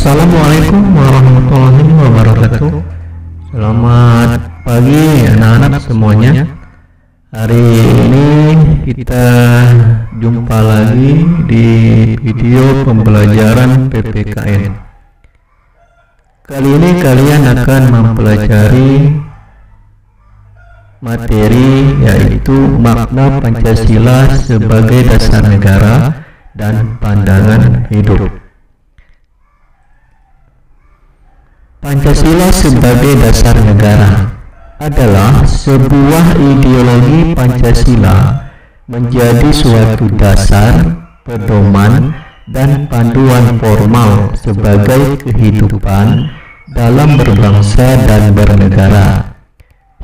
Assalamualaikum warahmatullahi wabarakatuh. Selamat pagi anak-anak semuanya. Hari ini kita jumpa lagi di video pembelajaran PPKN. Kali ini kalian akan mempelajari materi yaitu makna Pancasila sebagai dasar negara dan pandangan hidup. Pancasila sebagai dasar negara adalah sebuah ideologi. Pancasila menjadi suatu dasar, pedoman, dan panduan formal sebagai kehidupan dalam berbangsa dan bernegara.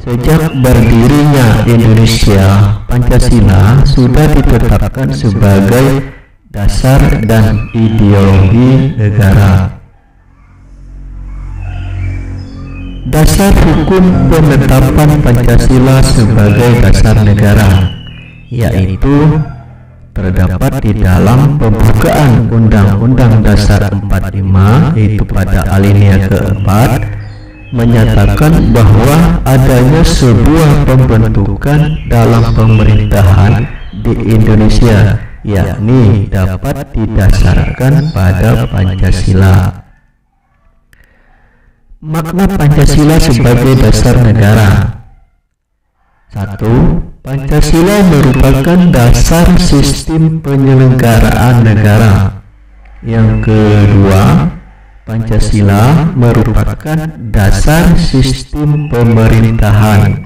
Sejak berdirinya Indonesia, Pancasila sudah ditetapkan sebagai dasar dan ideologi negara. Dasar hukum penetapan Pancasila sebagai dasar negara yaitu terdapat di dalam pembukaan Undang-Undang Dasar 45, yaitu pada alinea keempat, menyatakan bahwa adanya sebuah pembentukan dalam pemerintahan di Indonesia, yakni dapat didasarkan pada Pancasila. Makna Pancasila sebagai dasar negara. 1. Pancasila merupakan dasar sistem penyelenggaraan negara. Yang kedua, Pancasila merupakan dasar sistem pemerintahan.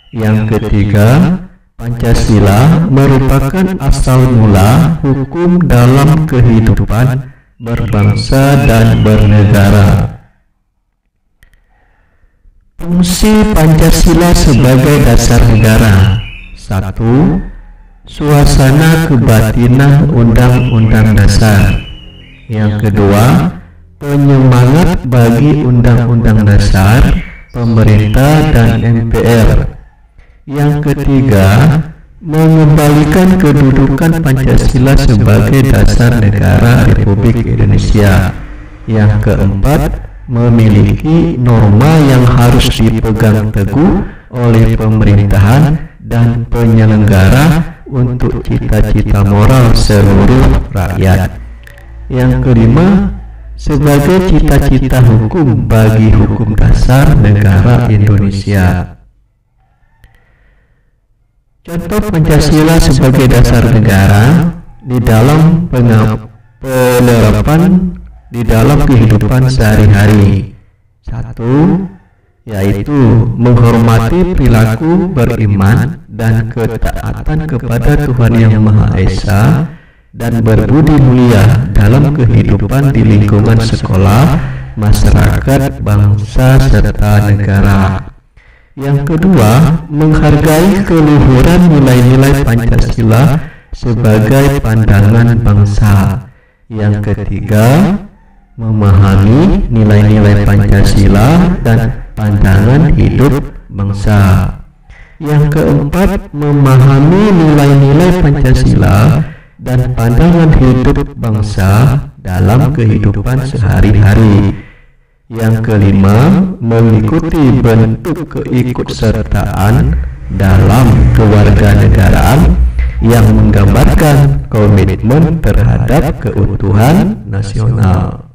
Yang ketiga, Pancasila merupakan asal mula hukum dalam kehidupan berbangsa dan bernegara. Fungsi Pancasila sebagai dasar negara. 1. Suasana kebatinan Undang-Undang Dasar. Yang kedua, penyemangat bagi Undang-Undang Dasar, pemerintah dan MPR. Yang ketiga, mengembalikan kedudukan Pancasila sebagai dasar negara Republik Indonesia. Yang keempat, memiliki norma yang harus dipegang teguh oleh pemerintahan dan penyelenggara untuk cita-cita moral seluruh rakyat. Yang kelima, sebagai cita-cita hukum bagi hukum dasar negara Indonesia. Contoh Pancasila sebagai dasar negara di dalam penerapan di dalam kehidupan sehari-hari. 1. Yaitu menghormati perilaku beriman dan ketaatan kepada Tuhan Yang Maha Esa dan berbudi mulia dalam kehidupan di lingkungan sekolah, masyarakat, bangsa, serta negara. Yang kedua, menghargai keluhuran nilai-nilai Pancasila sebagai pandangan bangsa. Yang ketiga, memahami nilai-nilai Pancasila dan pandangan hidup bangsa. Yang keempat, memahami nilai-nilai Pancasila dan pandangan hidup bangsa dalam kehidupan sehari-hari. Yang kelima, mengikuti bentuk keikutsertaan dalam kewarganegaraan yang menggambarkan komitmen terhadap keutuhan nasional.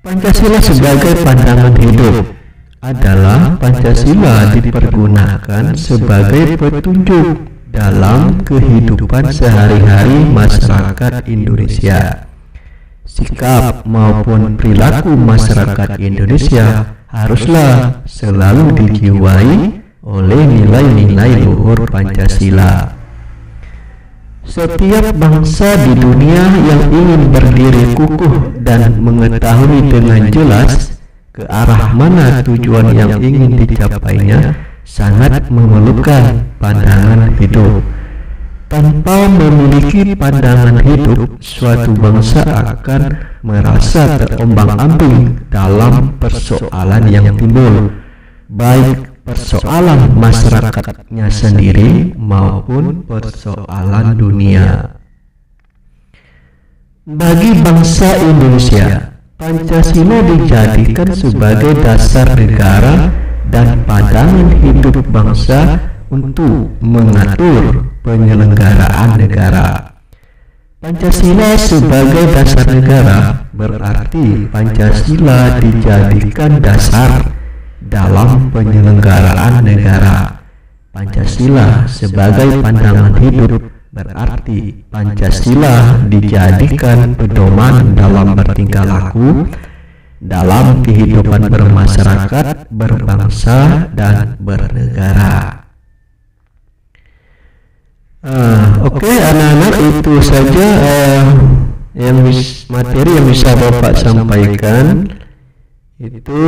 Pancasila sebagai pandangan hidup adalah Pancasila dipergunakan sebagai petunjuk dalam kehidupan sehari-hari masyarakat Indonesia. Sikap maupun perilaku masyarakat Indonesia haruslah selalu dijiwai oleh nilai-nilai luhur Pancasila. Setiap bangsa di dunia yang ingin berdiri kukuh dan mengetahui dengan jelas ke arah mana tujuan yang ingin dicapainya sangat memerlukan pandangan hidup. Tanpa memiliki pandangan hidup, suatu bangsa akan merasa terombang-ambing dalam persoalan yang timbul, baik persoalan masyarakatnya sendiri maupun persoalan dunia. Bagi bangsa Indonesia, Pancasila dijadikan sebagai dasar negara dan pandangan hidup bangsa untuk mengatur penyelenggaraan negara. Pancasila sebagai dasar negara berarti Pancasila dijadikan dasar dalam penyelenggaraan negara. Pancasila sebagai pandangan hidup berarti Pancasila dijadikan pedoman dalam bertingkah laku dalam kehidupan bermasyarakat, berbangsa, dan bernegara. Oke, anak-anak, itu saja materi yang bisa Bapak sampaikan. Itu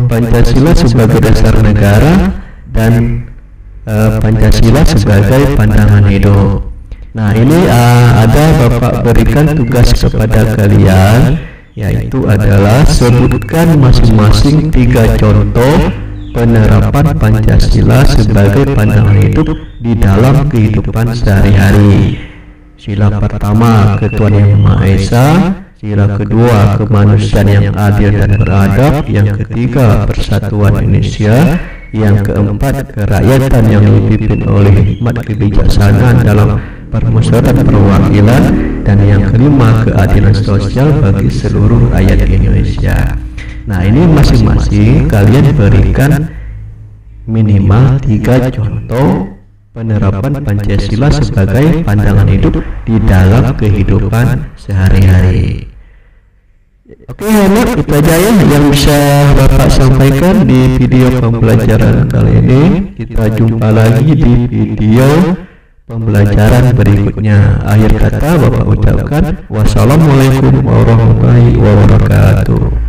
Pancasila sebagai dasar negara dan Pancasila sebagai pandangan hidup. Nah, ini ada Bapak berikan tugas kepada kalian, yaitu adalah sebutkan masing-masing 3 contoh penerapan Pancasila sebagai pandangan hidup di dalam kehidupan sehari-hari. Sila pertama, ketuhanan yang Maha Esa. Sila kedua, kemanusiaan yang adil dan beradab. Yang ketiga, persatuan Indonesia. Yang keempat, kerakyatan yang dipimpin oleh hikmat kebijaksanaan dalam permusyawaratan perwakilan. Dan yang kelima, keadilan sosial bagi seluruh rakyat Indonesia. Nah, ini masing-masing kalian berikan minimal 3 contoh penerapan Pancasila sebagai pandangan hidup di dalam kehidupan sehari-hari. Oke, anak, itu aja ya yang bisa Bapak sampaikan di video pembelajaran kali ini. Kita jumpa lagi di video pembelajaran berikutnya. Akhir kata Bapak ucapkan wassalamualaikum warahmatullahi wabarakatuh.